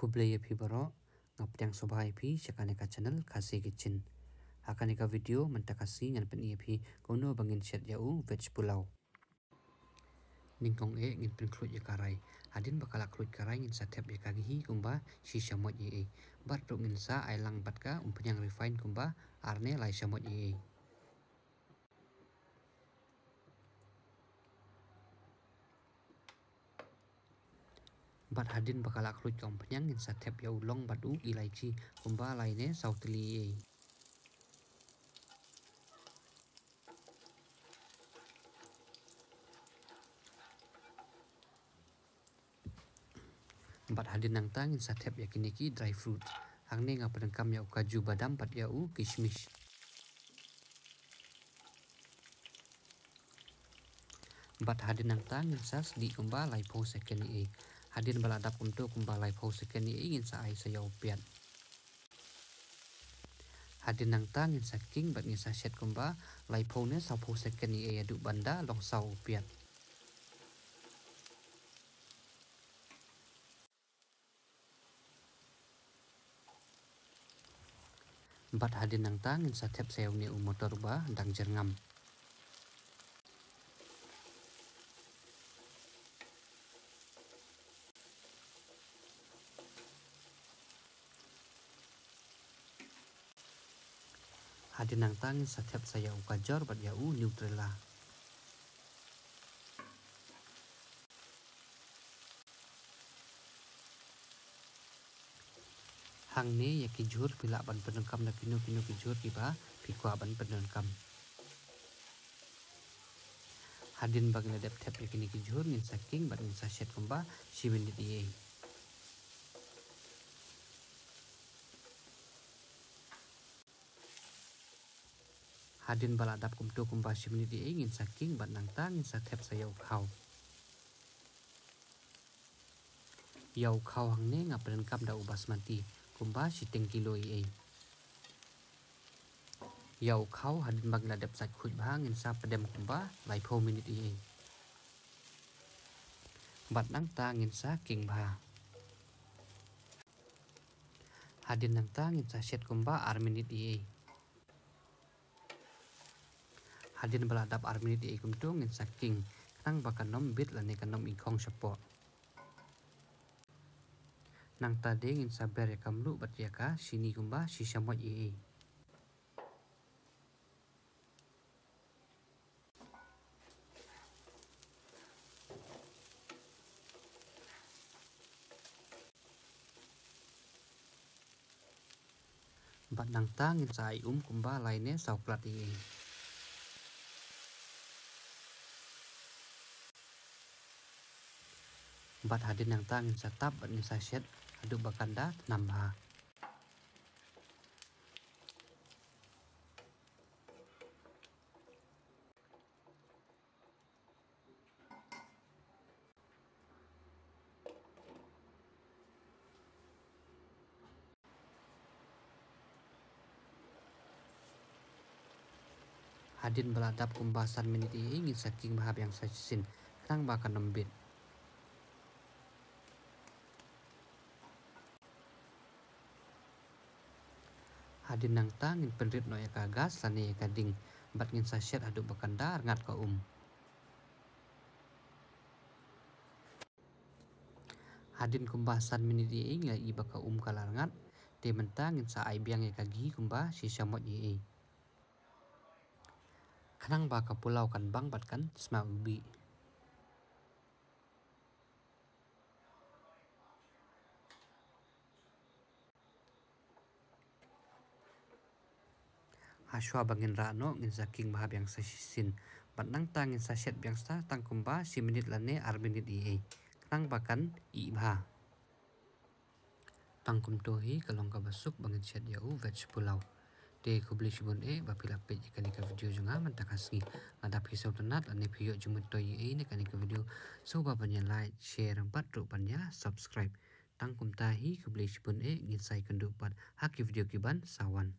Kublai api baro ngapdang sobai api chakaneka channel khasi kitchen. Hakaneka video mentakasi ngan pen api kono bangin chat yau veg pulau. Ningkong ngin pen klut karai. Hadin bakala klut karai ngin satep kagihi kumba shisha mot Bat ro ngin sa ailang batka umpenyang refine kumba arne lai shamot Bat hadin bakala klut ka umpenyang ngin satep yau long batu ilaichi kumba laine sautli Bat hadin nang tangin satep yakiniki dry fruit. Hangne ngapadengkam yau kaju badam pat yau kishmish. Bat hadin nang tangin sas di kumba lai po second Hadin baladap untuk kumba lai po second ingin sa ai sa yau piat. Hadin nang tangin sa king bat ngin sa shet kumba lai po ne sa po second adu banda long sau piat. Bat hadin nang tangin sa tep sayaw ni motor ba dang jerngam. Hadin nang tangin sa tep sayaw kajor bat yau neutrala. Hang ne ya kijur pila ban penengkam na pinu kijur kiba pikwa ban penengkam. Hadin bang ledep tep yakini kijur ngin saking bat ngin sa shet kumba shiwin di Hadin baladap kumtu kumba shiwin di ngin saking bat nang tangin sa tep sayaw kau. Yau kau hang ne nga penengkam da ubas mati. Kumba siting kilo Yau kau hadin bang ladap sak khuj bahangin sa pedem kumba lai po minit Bat nang tangin sa king bah. Hadin nang tangin sa shet kumba ar minit Hadin baladap ar minit kumtu ngin sa king. Nang bakan nom bit lane kanom ingkong support. Nang tade ngin sabar ya kamlu bat ya ka sini kumba shisha mot Bat nang tangin sa ay kumba lainnya sauklat Bat hadin nang tangin sa tap bat ngin sa shed aduk bakanda nambah. Hadin baladap kumbasan menit ingin saking bahab yang sajisin nang bakan nembit. Hadin nang tangin penrit no ya kagas lani ya kading bat ngin sa shed aduk bakanda ngat ka Hadin kumbasan menit ingin la iba ka kalar ngat de mentangin sa ay biang ya kagi kumba shisha mot Kanang baka pulau kan bang bat kan sma ubi. Haswa bangin rano ngin saking mahab yang sasisin. Bat nang tangin sa shet biang sa tang kumba si menit lane ar menit Kanang bakan ibha. Tang kumtohi kalong ka basuk bangin shet yau veg pulau. De kubli shibun bapila page kanika video junga mantakasngi adap hisau tenat ane piyo jumentoi ne kanika video so babanya like share bat rupanya subscribe tang kumtahi kubli shibun ngin sai kendupat haki video kiban sawan